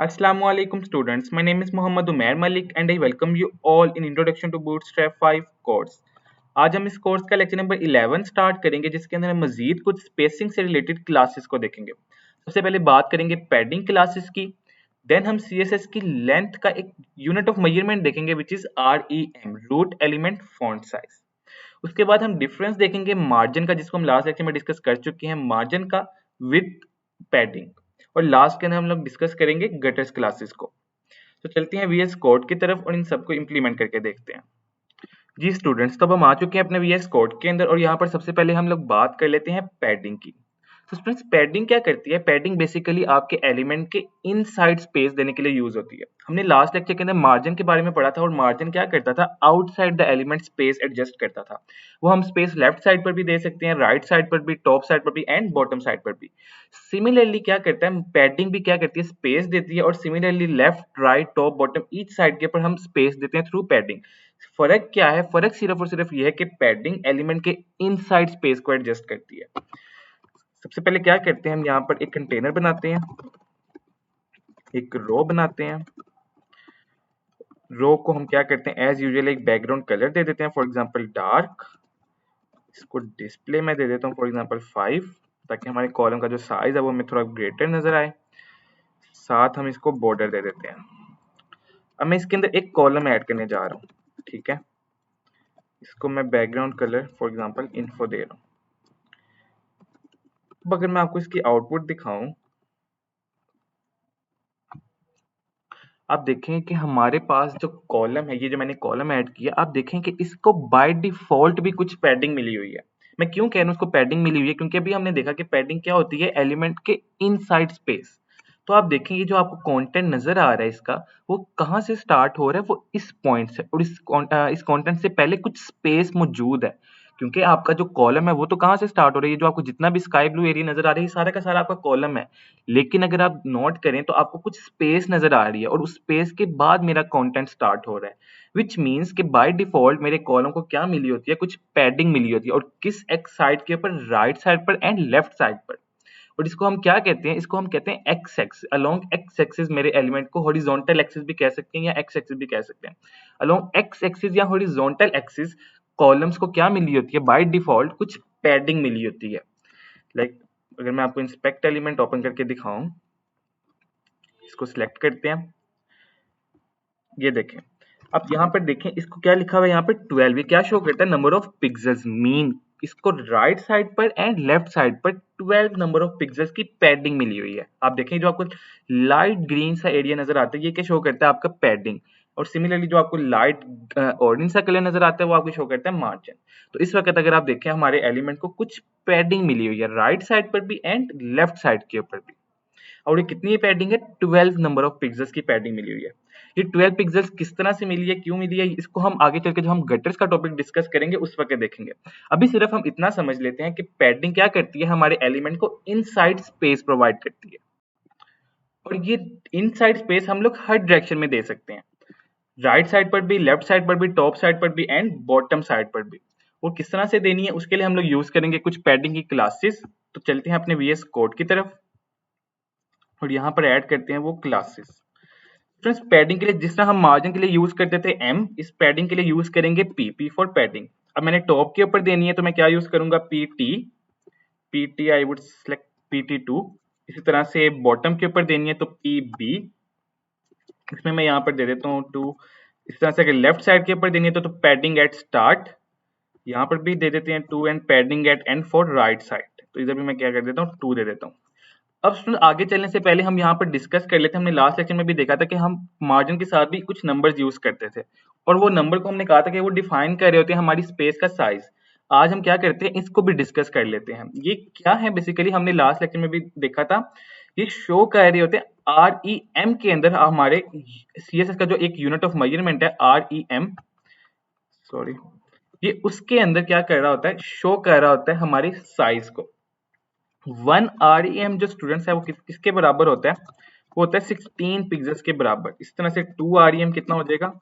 Assalamualaikum students, my name is Muhammad Umair Malik and I welcome you all in Introduction to Bootstrap 5 course. आज हम इस course का lecture number 11 start करेंगे जिसके अंदर हम मजीद कुछ स्पेसिंग से रिलेटेड क्लासेस को देखेंगे। सबसे पहले बात करेंगे पैडिंग क्लासेस की, देन हम CSS की लेंथ का एक यूनिट ऑफ मेजरमेंट देखेंगे which is REM, root element font size. उसके बाद हम डिफरेंस देखेंगे मार्जिन का, जिसको हम लास्ट लेक्चर में डिस्कस कर चुके हैं, मार्जिन का विद पैडिंग। और लास्ट के अंदर हम लोग डिस्कस करेंगे गटर्स क्लासेस को। तो चलते हैं VS कोड की तरफ और इन सबको इंप्लीमेंट करके देखते हैं। जी स्टूडेंट्स, तो अब हम आ चुके हैं अपने VS कोड के अंदर और यहाँ पर सबसे पहले हम लोग बात कर लेते हैं पैडिंग की। तो स्टूडेंट्स, पैडिंग क्या करती है? पैडिंग बेसिकली आपके एलिमेंट के इनसाइड स्पेस देने के लिए यूज होती है। हमने लास्ट लेक्चर के अंदर मार्जिन के बारे में पढ़ा था और मार्जिन क्या करता था? Outside the element space adjust करता था। वो हम स्पेस लेफ्ट साइड पर भी दे सकते हैं, राइट साइड पर भी, टॉप साइड पर भी एंड बॉटम साइड पर भी। सिमिलरली क्या करता है? पैडिंग भी क्या करती है? स्पेस देती है और similarly left, right, top, bottom each side के ऊपर हम स्पेस देते हैं थ्रू पैडिंग। फर्क क्या है? फर्क सिर्फ और सिर्फ यह है कि पैडिंग एलिमेंट के इनसाइड स्पेस को एडजस्ट करती है। सबसे पहले क्या करते हैं? हम यहाँ पर एक कंटेनर बनाते हैं, एक रो बनाते हैं। रो को हम क्या करते हैं? एज यूजुअल एक बैकग्राउंड कलर दे देते हैं, फॉर एग्जांपल डार्क। इसको डिस्प्ले में दे देता हूँ फॉर एग्जांपल 5, ताकि हमारे कॉलम का जो साइज है वो हमें थोड़ा ग्रेटर नजर आए। साथ हम इसको बॉर्डर दे देते हैं। अब मैं इसके अंदर एक कॉलम ऐड करने जा रहा हूँ, ठीक है। इसको मैं background colour for example info दे रहा हूँ। अब अगर मैं आपको इसकी आउटपुट दिखाऊं, आप देखें कि हमारे पास जो कॉलम है, ये जो मैंने कॉलम ऐड किया, आप देखें कि इसको बाय डिफॉल्ट भी कुछ पैडिंग मिली हुई है। मैं क्यों कह रहा हूँ उसको पैडिंग मिली हुई है? क्योंकि अभी हमने देखा कि पैडिंग क्या होती है? एलिमेंट के इनसाइड स्पेस। तो आप देखेंगे जो आपको कंटेंट नजर आ रहा है इसका, वो कहाँ से स्टार्ट हो रहा है? वो इस पॉइंट से, और इस कंटेंट से पहले कुछ स्पेस मौजूद है। क्योंकि आपका जो कॉलम है वो तो कहाँ से स्टार्ट हो रही है? जो आपको जितना भी स्काई ब्लू एरिया नजर आ रही है, सारा का सारा आपका कॉलम है। लेकिन अगर आप नोट करें तो आपको कुछ स्पेस नजर आ रही है और उस स्पेस के बाद मेरा कंटेंट स्टार्ट हो रहा है, विच मीन्स कि बाय डिफॉल्ट मेरे कॉलम को क्या मिली होती है? कुछ पैडिंग मिली होती है। और किस एक्स साइड के ऊपर? राइट साइड पर एंड लेफ्ट साइड पर। और इसको हम क्या कहते हैं? इसको हम कहते हैं x axis. Along X axis मेरे एलिमेंट को हॉरिजॉन्टल एक्सिस भी कह सकते हैं या एक्स एक्सिस भी कह सकते हैं। अलोंग एक्स एक्सिस या हॉरिजॉन्टल एक्सिस कॉलम्स को क्या मिली होती है? बाय डिफॉल्ट कुछ पैडिंग मिली होती है। लाइक अगर मैं आपको इंस्पेक्ट एलिमेंट ओपन करके दिखाऊं, इसको सिलेक्ट करते हैं, ये देखें। अब यहाँ पर देखें, इसको क्या लिखा हुआ है? यहाँ पे 12। ये क्या शो करता है? Number of pixels. मीन इसको राइट साइड पर एंड लेफ्ट साइड पर 12 नंबर ऑफ पिक्सेल्स की पैडिंग मिली हुई है। आप देखें जो आपको लाइट ग्रीन सा एरिया नजर आता है, ये क्या शो करता है? आपका पैडिंग। और सिमिलरली जो आपको लाइट ऑरेंज सा कलर नजर आता है, वो आपको शो करता है मार्जिन। तो इस वक्त अगर आप देखें, हमारे एलिमेंट को कुछ पैडिंग मिली हुई है राइट साइड पर भी एंड लेफ्ट साइड के ऊपर भी। और ये कितनी पैडिंग है? 12 नंबर ऑफ पिक्सेल्स की पैडिंग मिली हुई है। ये 12 पिक्सेल्स किस तरह से मिली है, क्यों मिली है, इसको हम आगे चल के जो हम गटर्स का टॉपिक डिस्कस करेंगे उस वक्त देखेंगे। अभी सिर्फ हम इतना समझ लेते हैं कि पैडिंग क्या करती है? हमारे एलिमेंट को इनसाइड स्पेस प्रोवाइड करती है। और ये इनसाइड स्पेस हम लोग हर डायरेक्शन में दे सकते हैं, राइट साइड पर भी, लेफ्ट साइड पर भी, टॉप साइड पर भी एंड बॉटम साइड पर भी। और किस तरह से देनी है उसके लिए हम लोग यूज करेंगे कुछ पैडिंग की क्लासेस। तो चलते हैं अपने VS कोड की तरफ और यहाँ पर ऐड करते हैं वो क्लासेस। फ्रेंड्स, पैडिंग के लिए जिस तरह हम मार्जिन के लिए यूज करते थे M, इस पैडिंग के लिए यूज करेंगे P फॉर पैडिंग। अब मैंने टॉप के ऊपर देनी है तो मैं क्या यूज करूंगा? PT I would select PT2। इसी तरह से बॉटम के ऊपर देनी है तो PB, इसमें मैं यहाँ पर दे देता हूँ 2। इस तरह से अगर लेफ्ट साइड के ऊपर देनी है तो पैडिंग एट स्टार्ट, यहाँ पर भी दे देते हैं 2 and padding at end for right side. तो इधर भी मैं क्या कर देता हूँ? 2 दे देता हूँ। अब स्टूडेंट, आगे चलने से पहले हम यहाँ पर डिस्कस कर लेते हैं। हमने लास्ट सेक्शन में भी देखा था कि हम मार्जिन के साथ भी कुछ नंबर्स यूज करते थे और वो नंबर को हमने कहा था कि वो डिफाइन कर रहे होते हैं हमारी स्पेस का साइज। आज हम क्या करते हैं? इसको भी डिस्कस कर लेते हैं। ये क्या है? बेसिकली हमने लास्ट लेक्चर में भी देखा था, ये शो कर रहे होते हैं REM के अंदर हमारे CSS का जो एक यूनिट ऑफ मेजरमेंट है REM, सॉरी, ये उसके अंदर क्या कर रहा होता है? शो कर रहा होता है हमारी साइज को। 1 REM जो स्टूडेंट्स है वो किसके बराबर होता है? वो होता है 16 पिक्सेल्स के बराबर। इस तरह से 2 REM कितना हो जाएगा?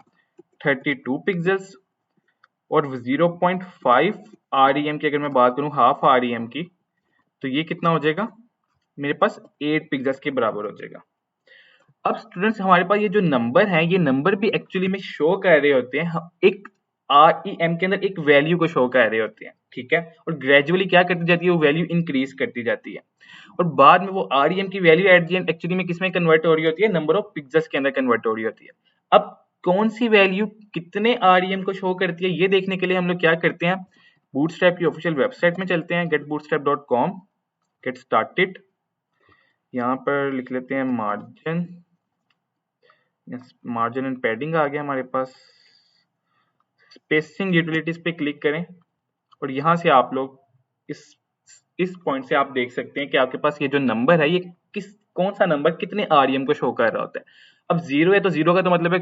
32 पिक्सेल्स। और 0.5 REM की अगर मैं बात करूं, हाफ REM की, तो ये कितना हो जाएगा? मेरे पास 8 पिक्सेल्स के बराबर हो जाएगा। अब स्टूडेंट्स हमारे पास ये जो नंबर है, ये नंबर भी एक्चुअली में शो कर रहे होते हैं एक REM के अंदर एक वैल्यू को शो कर रहे होते हैं, ठीक है। और ग्रेजुअली क्या करती जाती है, वो वैल्यू इंक्रीज करती जाती है और बाद में वो REM की value at the end actually में किसमें कन्वर्ट हो रही होती है, नंबर ऑफ पिक्सेल्स के अंदर कन्वर्ट हो रही होती है। अब कौन सी वैल्यू कितने REM को शो करती है, ये देखने के लिए हम लोग क्या करते हैं, बूटस्ट्रैप की ऑफिशियल वेबसाइट में चलते हैं, getbootstrap.com, गेट स्टार्टेड। यहाँ पर लिख लेते हैं मार्जिन, मार्जिन एंड पैडिंग आ गया हमारे पास। स्पेसिंग यूटिलिटीज पे क्लिक करें और यहाँ से आप लोग इस पॉइंट से आप देख सकते हैं कि आपके पास ये जो नंबर है, ये कौन सा नंबर कितने REM को शो कर रहा होता है। अब जीरो है तो जीरो का तो मतलब है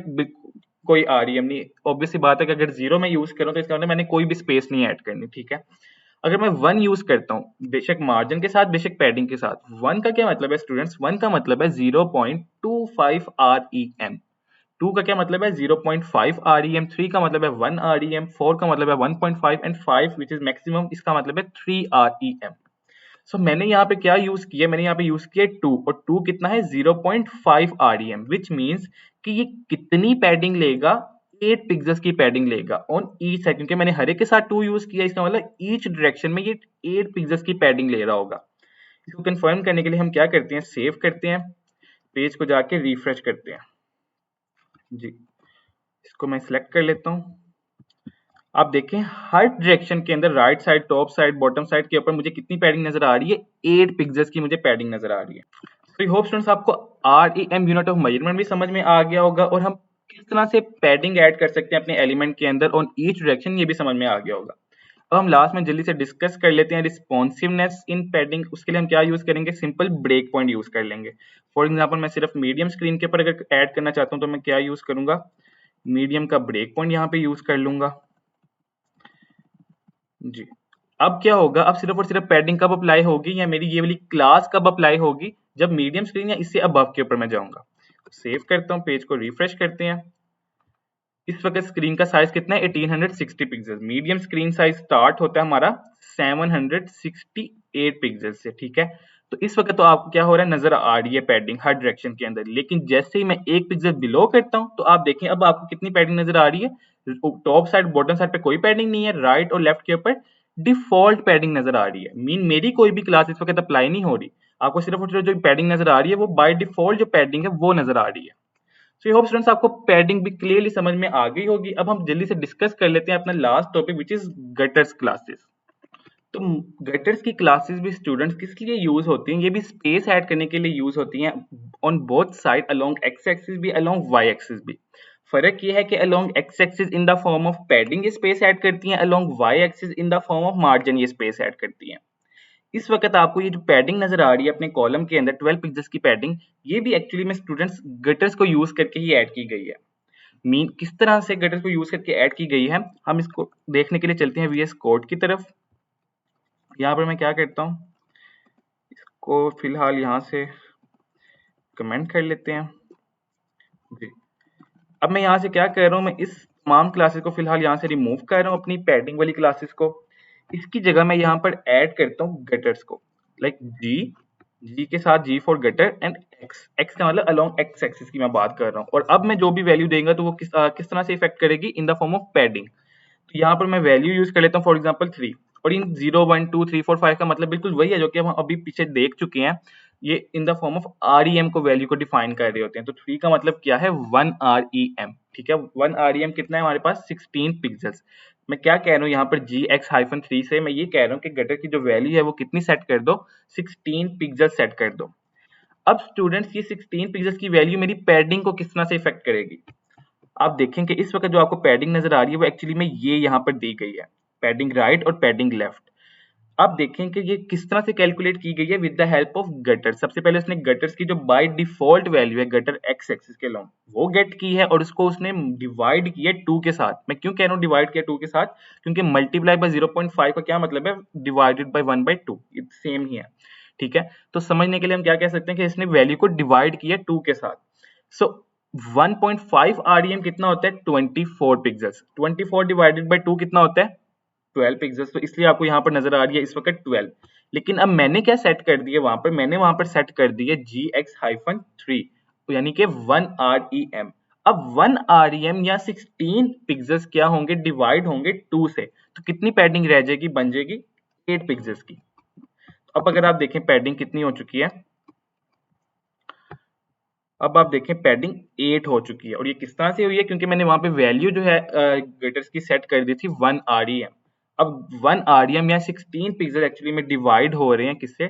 कोई REM नहीं, ऑब्वियस सी बात है कि अगर जीरो में यूज करूँ तो इसका मतलब मैंने कोई भी स्पेस नहीं ऐड करनी, ठीक है। अगर मैं वन यूज करता हूँ, बेशक मार्जिन के साथ बेशक पैडिंग के साथ, वन का क्या मतलब है स्टूडेंट्स, वन का मतलब है 0.25 REM, टू का क्या मतलब है 0.5 REM, थ्री का मतलब है 1 REM, फोर का मतलब है 1.5 and five which is maximum, इसका मतलब है 3 REM। सो मैंने यहाँ पे क्या यूज किया, मैंने यहाँ पे यूज किया टू, और टू कितना है 0.5 REM, विच मीन्स कि ये कितनी पैडिंग लेगा, 8 पिक्सेल्स की पैडिंग लेगा ऑन ईच साइड, क्योंकि मैंने हर एक के साथ टू यूज किया, इसका मतलब ईच डायरेक्शन में ये 8 पिक्सेल्स की पैडिंग ले रहा होगा। इसको कंफर्म करने के लिए हम क्या करते हैं, सेव करते हैं, पेज को जाके रिफ्रेश करते हैं जी। इसको मैं सिलेक्ट कर लेता हूँ। आप देखें हर डायरेक्शन के अंदर right side, top side, bottom side के ऊपर मुझे कितनी पैडिंग नजर आ रही है, 8 पिक्सेल्स की मुझे पैडिंग नजर आ रही है। तो आई होप स्टूडेंट्स आपको REM यूनिट ऑफ मेजरमेंट भी समझ में आ गया होगा और हम किस तरह से पैडिंग ऐड कर सकते हैं अपने एलिमेंट के अंदर ऑन ईच डायरेक्शन, ये भी समझ में आ गया होगा। अब हम लास्ट में जल्दी से डिस्कस कर लेते हैं रिस्पॉन्सिवनेस इन पैडिंग। उसके लिए हम क्या यूज करेंगे, सिंपल ब्रेक पॉइंट यूज कर लेंगे। फॉर एग्जांपल मैं सिर्फ मीडियम स्क्रीन के ऊपर अगर ऐड करना चाहता हूं तो मैं क्या यूज करूंगा, मीडियम का ब्रेक पॉइंट यहाँ पे यूज कर लूंगा जी। अब क्या होगा, अब सिर्फ और सिर्फ पैडिंग कब अप्लाई होगी, या मेरी ये वाली क्लास कब अप्लाई होगी, जब मीडियम स्क्रीन या इससे अबव के ऊपर मैं जाऊंगा। सेव करता हूँ, पेज को रिफ्रेश करते हैं। इस वक्त स्क्रीन का साइज कितना है, 1860 pixel. Medium screen size start होता है हमारा 768 पिक्सल से, ठीक है। तो इस वक्त तो आपको क्या हो रहा है, नजर आ रही है पैडिंग हर डायरेक्शन के अंदर, लेकिन जैसे ही मैं एक पिक्सल बिलो करता हूं तो आप देखें अब आपको कितनी पैडिंग नजर आ रही है, टॉप साइड बॉटम साइड पे कोई पैडिंग नहीं है, राइट और लेफ्ट के ऊपर डिफॉल्ट पैडिंग नजर आ रही है। मीन मेरी कोई भी क्लास इस वक्त अप्लाई नहीं हो रही, आपको सिर्फ और सिर्फ जो पैडिंग नजर आ रही है वो बाय डिफॉल्ट जो पैडिंग है वो नजर आ रही है। सो होप स्टूडेंट्स आपको पैडिंग भी क्लियरली समझ में आ गई होगी। अब हम जल्दी से डिस्कस कर लेते हैं अपना last topic which is gutters classes. तो गटर्स की क्लासेस भी स्टूडेंट्स किस लिए यूज होती हैं, ये भी स्पेस ऐड करने के लिए यूज होती हैं on both side, along X axis भी अलोंग वाई एक्सिस भी। फर्क ये है कि along X axis in the form of padding ये स्पेस ऐड करती हैं, along Y axis in the form of margin ये स्पेस ऐड करती हैं। इस वक्त आपको ये जो पैडिंग नजर आ रही है अपने कॉलम के अंदर 12 पिक्सेल्स की पैडिंग, ये भी एक्चुअली में स्टूडेंट्स गटर्स को यूज करके ही ऐड की गई है। मीन किस तरह से गटर्स को यूज करके ऐड की गई है, हम इसको देखने के लिए चलते हैं VS कोड की तरफ। यहाँ पर मैं क्या करता हूँ, इसको फिलहाल यहाँ से कमेंट कर लेते हैं जी। अब मैं यहाँ से क्या कर रहा हूँ, मैं इस तमाम क्लासेस को फिलहाल यहाँ से रिमूव कर रहा हूँ, अपनी पैडिंग वाली क्लासेस को। इसकी जगह मैं यहाँ पर ऐड करता हूँ गटर्स को, लाइक जी के साथ G for gutter and x का मतलब अलोंग एक्स एक्सिस की मैं बात कर रहा हूँ। और अब मैं जो भी वैल्यू देगा तो वो किस तरह से इफेक्ट करेगी, इन द फॉर्म ऑफ पैडिंग। तो यहाँ पर मैं वैल्यू यूज कर लेता हूँ, फॉर एग्जाम्पल 3, और इन 0 1 2 3 4 5 का मतलब बिल्कुल वही है जो कि हम अभी पीछे देख चुके हैं। ये इन द फॉर्म ऑफ REM को वैल्यू को डिफाइन कर रहे होते हैं। तो 3 का मतलब क्या है, 1 REM, ठीक है। 1 REM कितना है हमारे पास, 16 पिक्सेल्स। मैं क्या कह रहा हूँ यहाँ पर GX-3 से मैं ये कह रहा हूँ कि गटर की जो वैल्यू है वो कितनी सेट कर दो, 16 पिक्सल सेट कर दो। अब स्टूडेंट्स ये 16 पिक्सेल्स की वैल्यू मेरी पैडिंग को किस तरह से इफेक्ट करेगी, आप देखें कि इस वक्त जो आपको पैडिंग नजर आ रही है वो एक्चुअली में ये यहाँ पर दी गई है, पैडिंग राइट और पैडिंग लेफ्ट। आप देखें कि ये किस तरह से कैलकुलेट की गई है, with the help of gutter. सबसे पहले उसने गटर्स की जो बाय डिफॉल्ट वैल्यू है गटर एक्स एक्सिस के लॉन्ग, वो गेट की है और उसको उसने डिवाइड किया 2 के साथ। मैं क्यों कह रहा हूँ डिवाइड किया 2 के साथ, क्योंकि मल्टीप्लाई बाय 0.5 का क्या मतलब है, डिवाइडेड बाय 1/2, ये सेम ही है, ठीक है। तो समझने के लिए हम क्या कह सकते हैं कि इसने वैल्यू को डिवाइड किया 2 के साथ। सो 1.5 REM कितना होता है, 24 पिक्सेल्स। 24 डिवाइडेड बाय 2 कितना होता है, 12 पिक्सेल्स। तो इसलिए आपको यहाँ पर नजर आ रही है इस वक्त 12। लेकिन अब मैंने क्या सेट कर दिया वहां पर, मैंने वहां पर सेट कर दिया GX-3। यानी कि 1 REM। अब 1 REM या 16 पिक्सेल्स क्या होंगे, डिवाइड होंगे 2 से, तो कितनी पैडिंग रह जाएगी, बन जाएगी 8 पिक्सेल्स की। अब अगर आप देखें पैडिंग कितनी हो चुकी है, अब आप देखें पैडिंग 8 हो चुकी है। और ये किस तरह से हुई है, क्योंकि मैंने वहां पे वैल्यू जो है गेटर्स की सेट कर दी थी 1 REM। अब 1 REM या 16 पिक्सल एक्चुअली में डिवाइड हो रहे हैं किससे,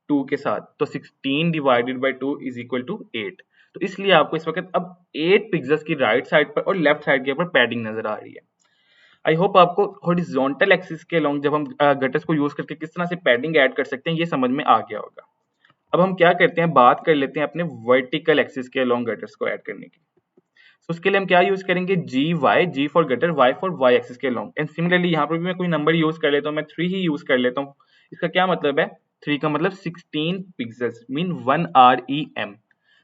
2 के साथ, तो 16 divided by 2 is equal to 8। तो इसलिए आपको इस वक्त अब 8 पिक्सल्स की राइट साइड पर और लेफ्ट साइड के ऊपर पैडिंग नजर आ रही है। आई होप आपको हॉरिजॉन्टल एक्सिस के अलोंग जब हम गटर्स को यूज करके किस तरह से पैडिंग ऐड कर सकते हैं ये समझ में आ गया होगा। अब हम क्या करते हैं, बात कर लेते हैं अपने वर्टिकल एक्सिस के अलोंग गटर्स को ऐड करने की। तो उसके लिए हम क्या यूज करेंगे, G Y, G for gutter, Y for Y axis के अलोंग। एंड सिमिलरली यहाँ पर भी मैं कोई नंबर यूज कर लेता हूँ, मैं 3 ही यूज कर लेता हूँ। इसका क्या मतलब है, 3 का मतलब 16 पिक्सल्स मीन 1 REM।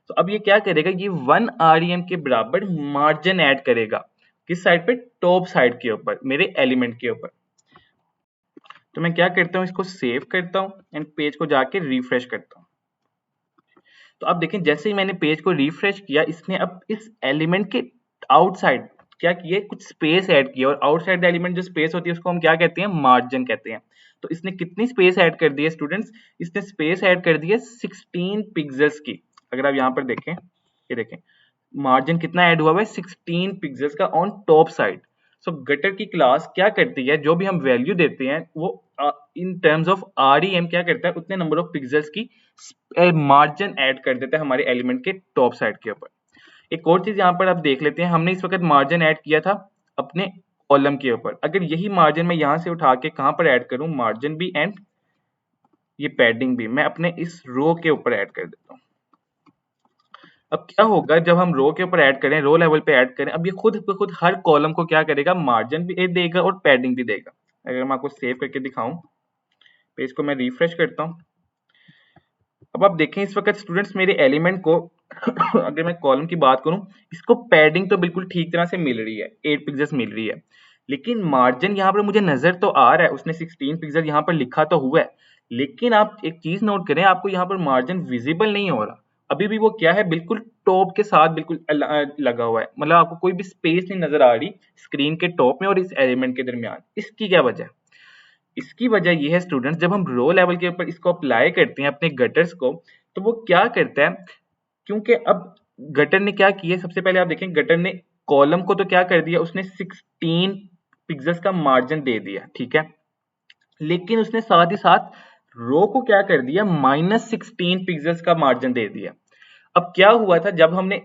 तो अब ये क्या करेगा, ये 1 REM के बराबर मार्जिन ऐड करेगा, किस साइड पे, टॉप साइड के ऊपर, मेरे एलिमेंट के ऊपर। तो मैं क्या करता हूँ, इसको सेव करता हूँ एंड पेज को जाके रिफ्रेश करता हूँ। तो अब देखें जैसे ही मैंने पेज को रिफ्रेश किया, इसने अब इस एलिमेंट के आउटसाइड क्या किए, कुछ स्पेस ऐड किया। और आउटसाइड द एलिमेंट जो स्पेस होती है उसको हम क्या कहते हैं, मार्जिन कहते हैं। तो इसने कितनी स्पेस ऐड कर दी है स्टूडेंट्स, इसने स्पेस ऐड कर दी है 16 पिक्सल्स की। अगर आप यहाँ पर देखें, ये देखें मार्जिन कितना ऐड हुआ है, 16 पिक्सल्स का on top side. So gutter की क्लास क्या करती है, जो भी हम वैल्यू देते हैं वो इन टर्म्स ऑफ REM क्या करता है, उतने नंबर ऑफ पिक्सल्स की मार्जिन ऐड कर देता है हमारे एलिमेंट के टॉप साइड के ऊपर। एक और चीज यहाँ पर आप देख लेते हैं, हमने इस वक्त मार्जिन ऐड किया था अपने कॉलम के ऊपर। अगर यही मार्जिन मैं यहाँ से उठा के कहाँ पर ऐड करूँ, मार्जिन भी एंड ये पैडिंग भी मैं अपने इस रो के ऊपर ऐड कर देता हूँ। अब क्या होगा, जब हम रो के ऊपर ऐड करें, रो लेवल पे ऐड करें, अब ये खुद पे खुद हर कॉलम को क्या करेगा, मार्जिन भी देगा और पैडिंग भी देगा। अगर मैं आपको सेव करके दिखाऊं, पेज को मैं रिफ्रेश करता हूं, अब आप देखें इस वक्त स्टूडेंट्स मेरे एलिमेंट को अगर मैं कॉलम की बात करूं, इसको पैडिंग तो बिल्कुल ठीक तरह से मिल रही है, 8 पिक्सल्स मिल रही है, लेकिन मार्जिन यहाँ पर मुझे नजर तो आ रहा है, उसने 16 पिक्सल यहाँ पर लिखा तो हुआ है, लेकिन आप एक चीज नोट करें, आपको यहाँ पर मार्जिन विजिबल नहीं हो रहा। अभी भी वो क्या है, बिल्कुल टॉप के साथ बिल्कुल लगा हुआ है, मतलब आपको कोई भी स्पेस नहीं नजर आ रही स्क्रीन के टॉप में और इस एलिमेंट के दरमियान। इसकी क्या वजह है, इसकी वजह ये है स्टूडेंट्स, जब हम रो लेवल के ऊपर इसको अप्लाई करते हैं अपने गटर्स को, तो वो क्या करता है, क्योंकि अब गटर ने क्या किया, सबसे पहले आप देखें गटर ने कॉलम को तो क्या कर दिया, उसने 16 पिक्सल्स का मार्जिन दे दिया, ठीक है, लेकिन उसने साथ ही साथ रो को क्या कर दिया, -16 पिक्सल्स का मार्जिन दे दिया। अब क्या हुआ था, जब हमने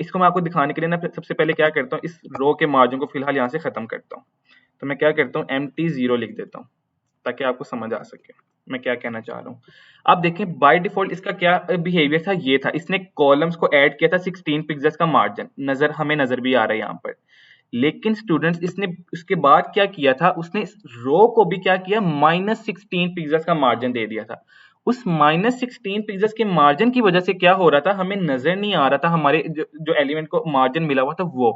इसको मैं आपको दिखाने के लिए ना सबसे पहले क्या करता हूँ, इस रो के मार्जिन को फिलहाल यहाँ से खत्म करता हूँ। तो मैं क्या करता हूँ, empty 0 लिख देता हूँ ताकि आपको समझ आ सके मैं क्या कहना चाह रहा हूँ। आप देखें बाय डिफॉल्ट इसका क्या बिहेवियर था, ये था, इसने कॉलम्स को ऐड किया था 16 पिक्सल्स का मार्जिन, हमें नजर भी आ रहा है यहाँ पर। लेकिन स्टूडेंट्स इसने उसके बाद क्या किया था, उसने रो को भी क्या किया, -16 पिक्सल्स का मार्जिन दे दिया था। उस -16 पिक्सल्स के मार्जिन की वजह से क्या हो रहा था, हमें नजर नहीं आ रहा था हमारे जो एलिमेंट को मार्जिन मिला हुआ था वो,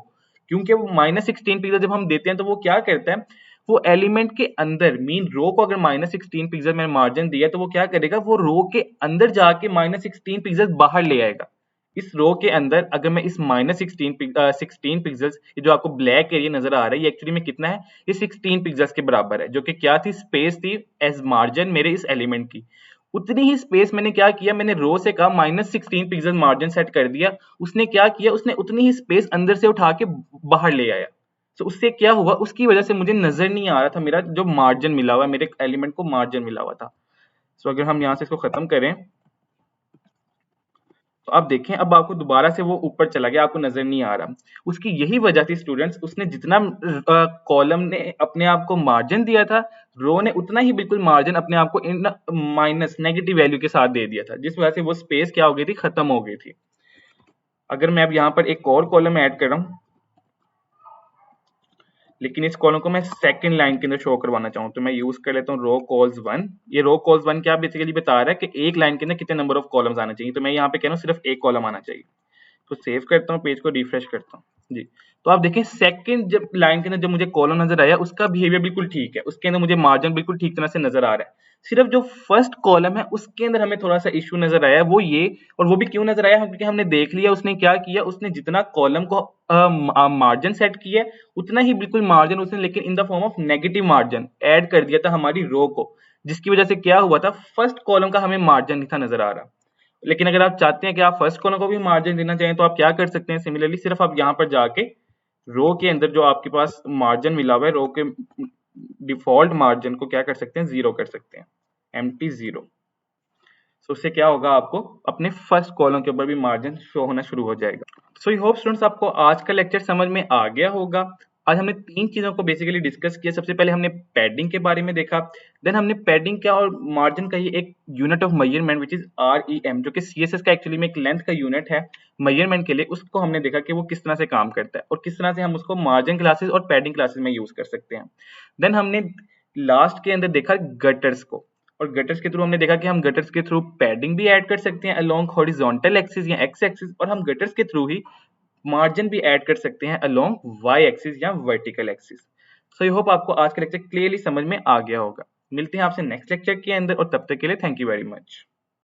क्योंकि वो -16 पिक्सल जब हम देते हैं तो वो क्या करता है, वो एलिमेंट के अंदर मीन रो को अगर -16 पिक्सल में मार्जिन दिया तो वो क्या करेगा, वो रो के अंदर जाके -16 पिक्सल बाहर ले आएगा। इस रो के अंदर अगर मैं इस -16 पिक्सल्स, ये जो आपको ब्लैक एरिया नजर आ रहा है, ये एक्चुअली में कितना है, ये 16 पिक्सल्स के बराबर है, जो कि क्या थी, स्पेस थी एज मार्जिन मेरे इस एलिमेंट की। उतनी ही स्पेस मैंने क्या किया, मैंने रो से कहा -16 पिक्सल मार्जिन सेट कर दिया, उसने क्या किया, उसने उतनी ही स्पेस अंदर से उठा के बाहर ले आया। तो उससे क्या हुआ, उसकी वजह से मुझे नजर नहीं आ रहा था मेरा जो मार्जिन मिला हुआ है, मेरे एलिमेंट को मार्जिन मिला हुआ था। सो अगर हम यहाँ से इसको खत्म करें, तो आप देखें अब आपको दोबारा से वो ऊपर चला गया, आपको नजर नहीं आ रहा। उसकी यही वजह थी स्टूडेंट्स, उसने जितना कॉलम ने अपने आप को मार्जिन दिया था, रो ने उतना ही बिल्कुल मार्जिन अपने आप को इन माइनस नेगेटिव वैल्यू के साथ दे दिया था, जिस वजह से वो स्पेस क्या हो गई थी, खत्म हो गई थी। अगर मैं अब यहाँ पर एक और कॉलम ऐड कर रहा हूँ, लेकिन इस कॉलम को मैं सेकंड लाइन के अंदर शो करवाना चाहूँ, तो मैं यूज कर लेता हूँ रो कॉल्स 1। ये रो कॉल्स 1 क्या बेसिकली बता रहा है कि एक लाइन के अंदर कितने नंबर ऑफ कॉलम्स आना चाहिए, तो मैं यहाँ पे कह रहा हूँ सिर्फ एक कॉलम आना चाहिए। तो सेव करता हूँ, पेज को रिफ्रेश करता हूँ जी। तो आप देखें सेकंड जब लाइन के अंदर जब मुझे कॉलम नजर आया, उसका बिहेवियर बिल्कुल ठीक है, उसके अंदर मुझे मार्जिन बिल्कुल ठीक तरह से नजर आ रहा है। सिर्फ जो फर्स्ट कॉलम है उसके अंदर हमें थोड़ा सा इश्यू नजर आया, वो ये, और वो भी क्यों नजर आया, क्योंकि हमने देख लिया उसने क्या किया, उसने जितना कॉलम को मार्जिन सेट किया उतना ही बिल्कुल मार्जिन उसने लेकिन इन the form of negative margin add कर दिया था हमारी रो को, जिसकी वजह से क्या हुआ था, फर्स्ट कॉलम का हमें मार्जिन नहीं था नजर आ रहा। लेकिन अगर आप चाहते हैं कि आप फर्स्ट कॉलम को भी मार्जिन देना चाहें तो आप क्या कर सकते हैं, सिमिलरली सिर्फ आप यहाँ पर जाके रो के अंदर जो आपके पास मार्जिन मिला हुआ है, रो के डिफॉल्ट मार्जिन को क्या कर सकते हैं, जीरो कर सकते हैं, एम्प्टी जीरो। सो उससे क्या होगा, आपको अपने फर्स्ट कॉलम के ऊपर भी मार्जिन शो होना शुरू हो जाएगा। सो आई होप स्टूडेंट्स आपको आज का लेक्चर समझ में आ गया होगा। आज हमने तीन चीजों को बेसिकली डिस्कस किया। सबसे पहले हमने पैडिंग के बारे में देखा, देन हमने पैडिंग क्या और मार्जिन का ही एक unit of measurement which is REM, जो कि CSS का एक्चुअली में एक लेंथ का यूनिट है मेजरमेंट के लिए, उसको हमने देखा कि वो किस तरह से काम करता है और किस तरह से हम उसको मार्जिन क्लासेस और पैडिंग क्लासेस में यूज कर सकते हैं। देन हमने लास्ट के अंदर देखा गटर्स को, और गटर्स के थ्रू हमने देखा कि हम गटर्स के थ्रू पैडिंग भी ऐड कर सकते हैं अलोंग हॉरिजॉन्टल एक्सिस या एक्स एक्सिस, और हम गटर्स के थ्रू ही मार्जिन भी ऐड कर सकते हैं अलोंग वाई एक्सिस या vertical axis. So I hope आपको आज का लेक्चर क्लियरली समझ में आ गया होगा। मिलते हैं आपसे नेक्स्ट लेक्चर के अंदर, और तब तक के लिए थैंक यू वेरी मच।